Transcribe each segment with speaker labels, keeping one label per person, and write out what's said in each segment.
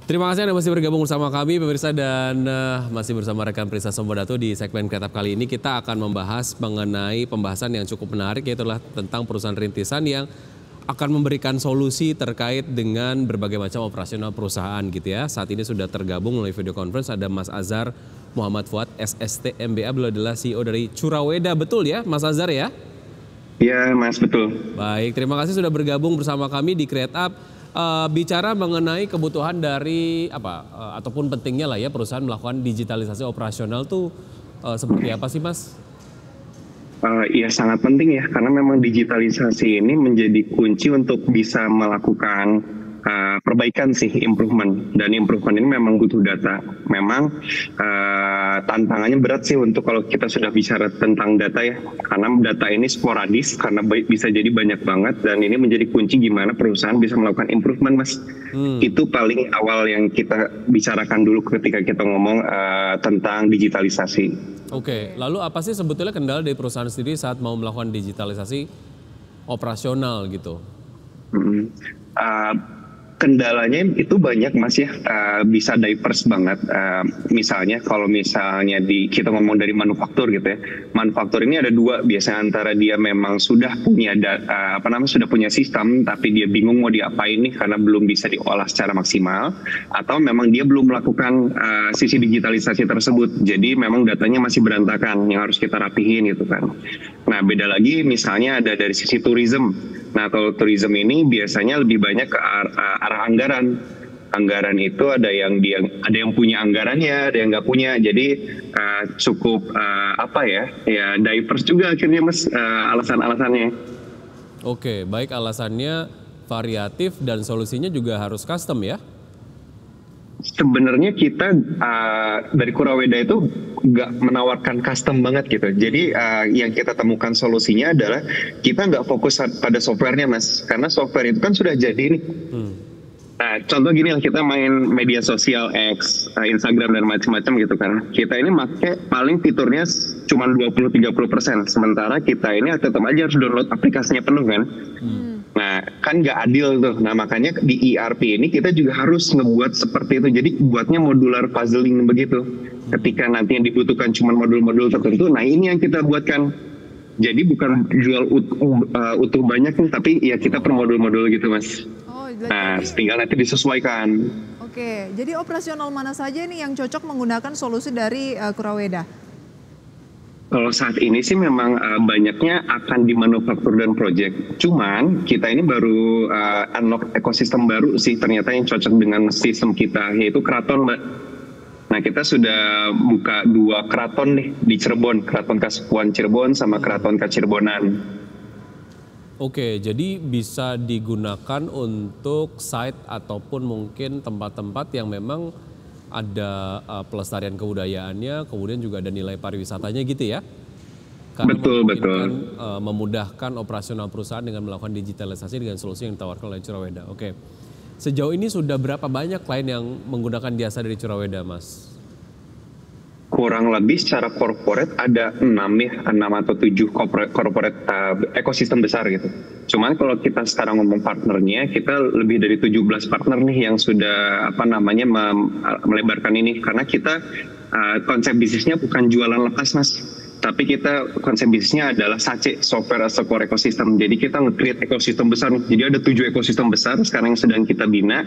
Speaker 1: Terima kasih Anda masih bergabung bersama kami pemirsa dan masih bersama rekan Prisa Sombodato di segmen Kreatif kali ini kita akan membahas mengenai pembahasan yang cukup menarik yaitu adalah tentang perusahaan rintisan yang akan memberikan solusi terkait dengan berbagai macam operasional perusahaan gitu ya. Saat ini sudah tergabung melalui video conference ada Mas Azhar Muhammad Fuad SST MBA, beliau adalah CEO dari Curaweda, betul ya Mas Azhar ya?
Speaker 2: Iya Mas, betul.
Speaker 1: Baik, terima kasih sudah bergabung bersama kami di Create Up. Bicara mengenai kebutuhan dari ataupun pentingnya lah ya perusahaan melakukan digitalisasi operasional tuh seperti apa sih Mas?
Speaker 2: Iya sangat penting ya, karena memang digitalisasi ini menjadi kunci untuk bisa melakukan perbaikan sih, improvement. Dan improvement ini memang butuh data. Memang tantangannya berat sih untuk kalau kita sudah bicara tentang data ya. Karena data ini sporadis, karena bisa jadi banyak banget. Dan ini menjadi kunci gimana perusahaan bisa melakukan improvement Mas. Itu paling awal yang kita bicarakan dulu ketika kita ngomong tentang digitalisasi.
Speaker 1: Oke, lalu apa sih sebetulnya kendala dari perusahaan sendiri saat mau melakukan digitalisasi operasional gitu?
Speaker 2: Kendalanya itu banyak Mas ya, bisa diverse banget. Misalnya kalau misalnya kita ngomong dari manufaktur gitu ya, manufaktur ini ada dua biasanya, antara dia memang sudah punya sudah punya sistem tapi dia bingung mau diapain nih karena belum bisa diolah secara maksimal, atau memang dia belum melakukan sisi digitalisasi tersebut, jadi memang datanya masih berantakan yang harus kita rapihin gitu kan. Nah beda lagi misalnya ada dari sisi tourism. Nah kalau tourism ini biasanya lebih banyak ke arah anggaran. Anggaran itu ada yang punya anggarannya, ada yang nggak punya. Jadi cukup diverse juga akhirnya Mas alasan-alasannya.
Speaker 1: Oke, baik, alasannya variatif dan solusinya juga harus custom ya?
Speaker 2: Sebenarnya kita dari Curaweda itu nggak menawarkan custom banget gitu. Jadi yang kita temukan solusinya adalah kita nggak fokus pada softwarenya Mas. Karena software itu kan sudah jadi nih. Nah, contoh gini lah, kita main media sosial X, Instagram dan macam-macam gitu kan. Kita ini pakai paling fiturnya cuma 20-30%. Sementara kita ini tetap aja harus download aplikasinya penuh kan. Nah, kan nggak adil tuh. Nah, makanya di ERP ini kita juga harus ngebuat seperti itu. Jadi buatnya modular puzzling begitu. Ketika nanti yang dibutuhkan cuma modul-modul tertentu, nah ini yang kita buatkan. Jadi bukan jual utuh banyak nih, tapi ya kita per modul-modul gitu Mas. Nah, tinggal nanti disesuaikan.
Speaker 3: Oke, jadi operasional mana saja nih yang cocok menggunakan solusi dari Curaweda?
Speaker 2: Kalau saat ini sih memang banyaknya akan di manufaktur dan project. Cuman kita ini baru unlock ekosistem baru sih ternyata yang cocok dengan sistem kita, yaitu keraton Mbak. Nah kita sudah buka 2 keraton nih di Cirebon, Keraton Kasepuhan Cirebon sama Keraton Kacirebonan.
Speaker 1: Oke, jadi bisa digunakan untuk site ataupun mungkin tempat-tempat yang memang ada pelestarian kebudayaannya, kemudian juga ada nilai pariwisatanya gitu ya? Karena
Speaker 2: betul.
Speaker 1: Memudahkan operasional perusahaan dengan melakukan digitalisasi dengan solusi yang ditawarkan oleh Curaweda. Oke, sejauh ini sudah berapa banyak klien yang menggunakan jasa dari Curaweda, Mas?
Speaker 2: Kurang lebih secara corporate ada 6 atau 7 corporate ekosistem besar gitu. Cuman kalau kita sekarang ngomong partnernya, kita lebih dari 17 partner nih yang sudah melebarkan ini. Karena kita konsep bisnisnya bukan jualan lepas Mas. Tapi kita konsep bisnisnya adalah SACE, Software as a Core Ecosystem. Jadi kita nge-create ekosistem besar. Jadi ada 7 ekosistem besar sekarang yang sedang kita bina,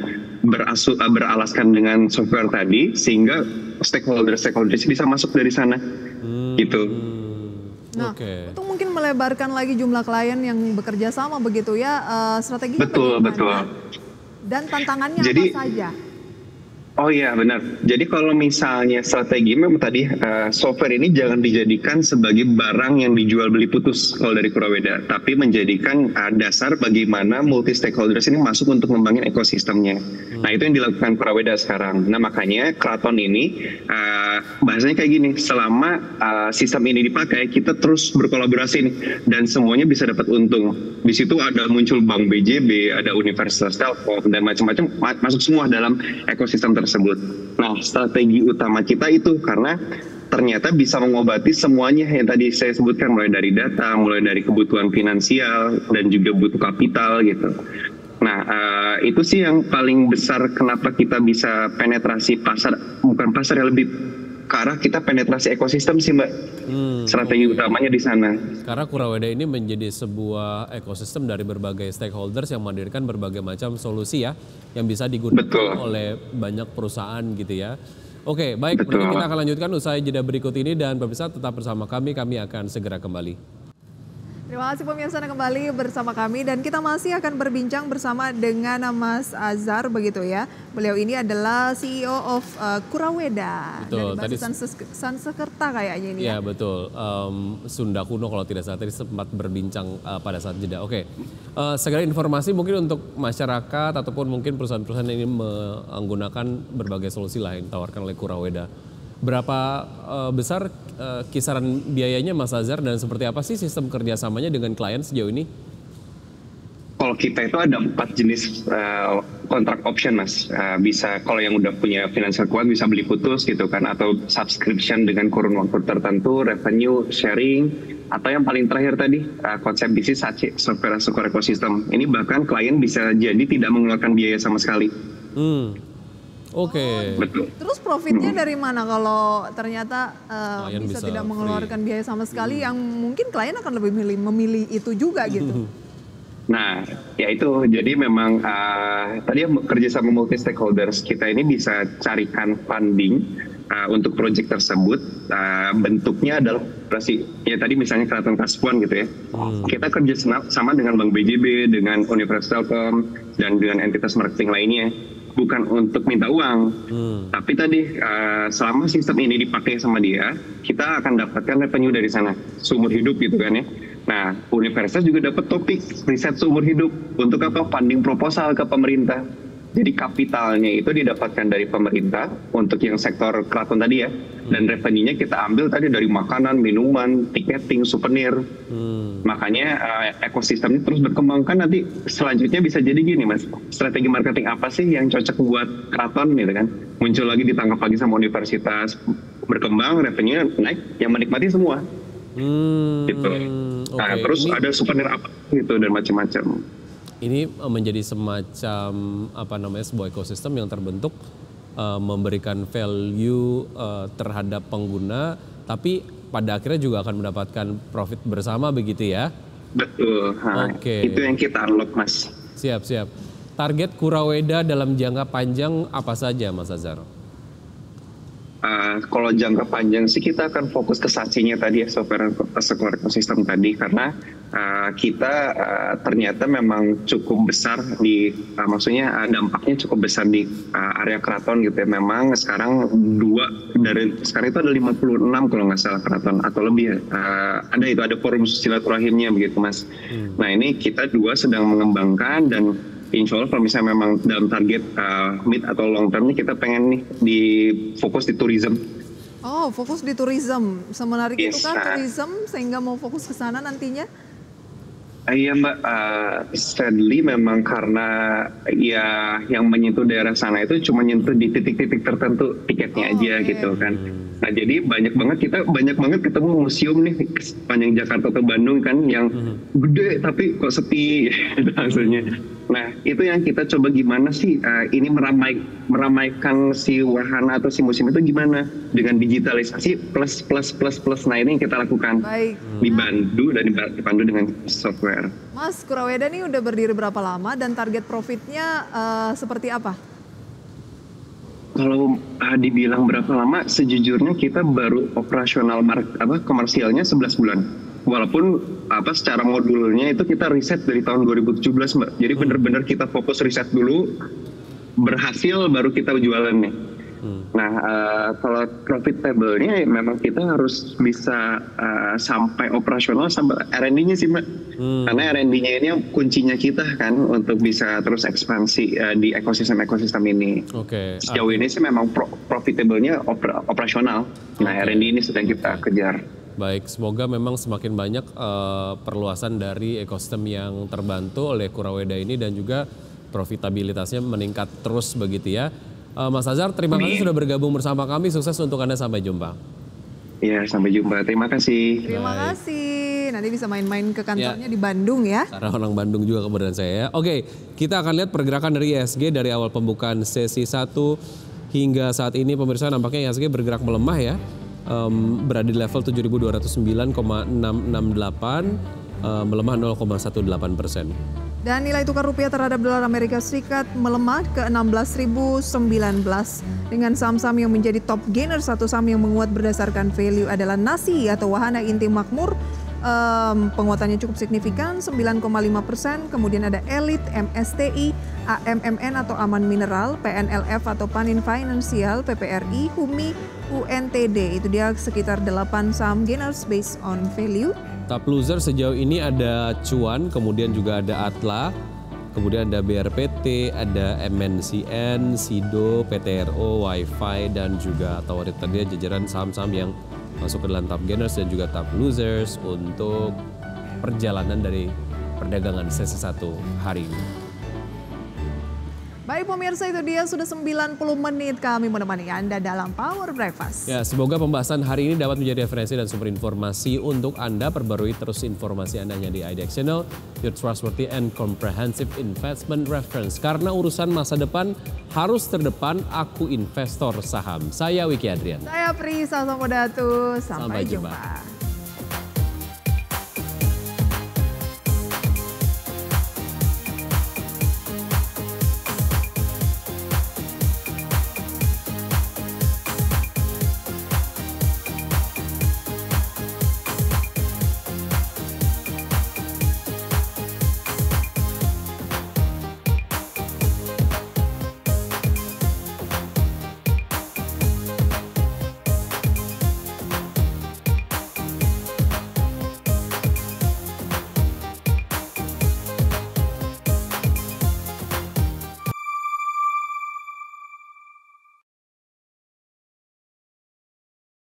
Speaker 2: beralaskan dengan software tadi, sehingga stakeholder bisa masuk dari sana. Gitu.
Speaker 3: Nah, untuk mungkin melebarkan lagi jumlah klien yang bekerja sama begitu ya, strategi
Speaker 2: betul.
Speaker 3: Dan tantangannya apa saja?
Speaker 2: Oh iya benar. Jadi kalau misalnya strategi memang tadi software ini jangan dijadikan sebagai barang yang dijual beli putus kalau dari Curaweda, tapi menjadikan dasar bagaimana multi stakeholders ini masuk untuk membangun ekosistemnya. Nah itu yang dilakukan Curaweda sekarang. Nah makanya Keraton ini bahasanya kayak gini, selama sistem ini dipakai kita terus berkolaborasi nih, dan semuanya bisa dapat untung. Di situ ada muncul Bank BJB, ada Universitas Telkom dan macam-macam masuk semua dalam ekosistem tersebut. Nah, strategi utama kita itu karena ternyata bisa mengobati semuanya yang tadi saya sebutkan, mulai dari data, mulai dari kebutuhan finansial dan juga butuh kapital gitu. Nah, itu sih yang paling besar kenapa kita bisa penetrasi pasar, bukan pasar ya, lebih ke arah kita penetrasi ekosistem sih Mbak. Strategi utamanya di sana.
Speaker 1: Karena Kuraweda ini menjadi sebuah ekosistem dari berbagai stakeholders yang menghadirkan berbagai macam solusi ya, yang bisa digunakan oleh banyak perusahaan gitu ya. Oke, baik. Nanti kita akan lanjutkan usai jeda berikut ini dan pemirsa tetap bersama kami akan segera kembali.
Speaker 3: Terima kasih pemirsa Anda kembali bersama kami dan kita masih akan berbincang bersama dengan Mas Azhar begitu ya. Beliau ini adalah CEO of Kuraweda.
Speaker 1: Betul.
Speaker 3: Dari bahasa Sansekerta kayaknya ini
Speaker 1: ya. Ya betul. Sunda kuno kalau tidak salah tadi sempat berbincang pada saat jeda. Oke. Segala informasi mungkin untuk masyarakat ataupun mungkin perusahaan-perusahaan ini menggunakan berbagai solusi lain ditawarkan oleh Kuraweda. Berapa besar kisaran biayanya Mas Azhar dan seperti apa sih sistem kerjasamanya dengan klien sejauh ini?
Speaker 2: Kalau kita itu ada 4 jenis kontrak option Mas. Bisa kalau yang udah punya financial kuat bisa beli putus gitu kan, atau subscription dengan kurun waktu tertentu, revenue sharing, atau yang paling terakhir tadi konsep bisnis software as a core ecosystem. Ini bahkan klien bisa jadi tidak mengeluarkan biaya sama sekali.
Speaker 3: Oke. Betul. Terus profitnya dari mana kalau ternyata bisa tidak mengeluarkan biaya sama sekali, yang mungkin klien akan lebih memilih itu juga gitu.
Speaker 2: Nah, ya itu. Jadi memang tadi kerja sama multi stakeholders kita ini bisa carikan funding untuk proyek tersebut. Bentuknya adalah ya tadi misalnya Keraton Kasupuan gitu ya. Kita kerja sama dengan Bank BJB, dengan Universitas Telkom, dan dengan entitas marketing lainnya. Bukan untuk minta uang, tapi tadi selama sistem ini dipakai sama dia, kita akan dapatkan revenue dari sana, seumur hidup gitu kan ya. Nah, universitas juga dapat topik riset seumur hidup. Untuk apa? Funding proposal ke pemerintah. Jadi kapitalnya itu didapatkan dari pemerintah untuk yang sektor keraton tadi ya. Dan revenue-nya kita ambil tadi dari makanan, minuman, tiketing, souvenir. Makanya ekosistemnya terus berkembang. Kan nanti selanjutnya bisa jadi gini Mas, strategi marketing apa sih yang cocok buat keraton gitu kan. Muncul lagi, ditangkap lagi sama universitas, berkembang, revenue naik, yang menikmati semua. Gitu. Nah, terus ada souvenir apa gitu dan macam-macam.
Speaker 1: Ini menjadi semacam sebuah ekosistem yang terbentuk memberikan value terhadap pengguna, tapi pada akhirnya juga akan mendapatkan profit bersama begitu ya?
Speaker 2: Betul. Itu yang kita unlock Mas.
Speaker 1: Siap. Target Kuraweda dalam jangka panjang apa saja Mas Azhar?
Speaker 2: Kalau jangka panjang sih kita akan fokus ke SASI-nya tadi ya, software as a core ecosystem tadi, karena kita ternyata memang cukup besar di maksudnya dampaknya cukup besar di area keraton gitu ya. Memang sekarang sekarang itu ada 56 kalau nggak salah keraton atau lebih ya. Ada forum silaturahimnya begitu Mas. Nah, ini kita sedang mengembangkan, dan insya Allah kalau misalnya memang dalam target mid atau long term ini kita pengen nih fokus di tourism.
Speaker 3: Oh, fokus di tourism. Semenarik itu kan tourism sehingga mau fokus ke sana nantinya?
Speaker 2: Iya Mbak, sadly memang karena ya yang menyentuh daerah sana itu cuma nyentuh di titik-titik tertentu tiketnya aja gitu kan. Nah, jadi banyak banget ketemu museum nih sepanjang Jakarta atau Bandung kan yang gede tapi kok sepi gitu maksudnya. Nah, itu yang kita coba gimana sih ini meramaikan si wahana atau si museum itu gimana dengan digitalisasi plus. Nah, ini yang kita lakukan.
Speaker 3: Baik.
Speaker 2: Dibantu dengan software.
Speaker 3: Mas, Kuraweda ini udah berdiri berapa lama dan target profitnya seperti apa?
Speaker 2: Kalau dibilang berapa lama, sejujurnya kita baru operasional komersialnya 11 bulan. Walaupun secara modulnya itu kita riset dari tahun 2017 Mbak. Jadi benar-benar kita fokus riset dulu, berhasil baru kita jualan nih. Nah, kalau profitable-nya memang kita harus bisa sampai operasional sampai R&D-nya sih Mbak. Karena R&D-nya ini kuncinya kita kan untuk bisa terus ekspansi di ekosistem ini. Sejauh ini sih memang profitable-nya operasional. Nah, R&D ini sedang kita kejar.
Speaker 1: Baik, semoga memang semakin banyak perluasan dari ekosistem yang terbantu oleh Kuraweda ini dan juga profitabilitasnya meningkat terus begitu ya. Mas Azhar, terima kasih sudah bergabung bersama kami. Sukses untuk Anda, sampai jumpa.
Speaker 2: Iya, sampai jumpa. Terima kasih.
Speaker 3: Terima kasih. nanti bisa main-main ke kantornya di Bandung ya.
Speaker 1: Karena orang Bandung juga kebetulan saya ya. Oke, kita akan lihat pergerakan dari IHSG dari awal pembukaan sesi 1 hingga saat ini pemirsa, nampaknya IHSG bergerak melemah ya. Berada di level 7.209,668, melemah 0,18%.
Speaker 3: Dan nilai tukar rupiah terhadap dolar Amerika Serikat melemah ke 16.019. Dengan saham-saham yang menjadi top gainer, satu saham yang menguat berdasarkan value adalah Nasi atau Wahana Inti Makmur. Penguatannya cukup signifikan 9,5%. Kemudian ada Elite, MSTI, AMMN atau Aman Mineral, PNLF atau Panin Financial, PPRI, Humi, UNTD. Itu dia sekitar 8 saham gainers based on value.
Speaker 1: Top loser sejauh ini ada Cuan, kemudian juga ada Atla, kemudian ada BRPT, ada MNCN, Sido, PTRO, Wi-Fi, dan juga Tower. Tadi jajaran saham-saham yang masuk ke dalam top gainers dan juga top losers untuk perjalanan dari perdagangan sesi 1 hari ini.
Speaker 3: Baik pemirsa, itu dia sudah 90 menit kami menemani Anda dalam Power Breakfast.
Speaker 1: Ya, semoga pembahasan hari ini dapat menjadi referensi dan sumber informasi untuk Anda. Perbarui terus informasi Anda hanya di IDX Channel, your trustworthy and comprehensive investment reference. Karena urusan masa depan harus terdepan, aku investor saham. Saya Wiki Adrian.
Speaker 3: Saya Prisa Samodatu, sampai jumpa.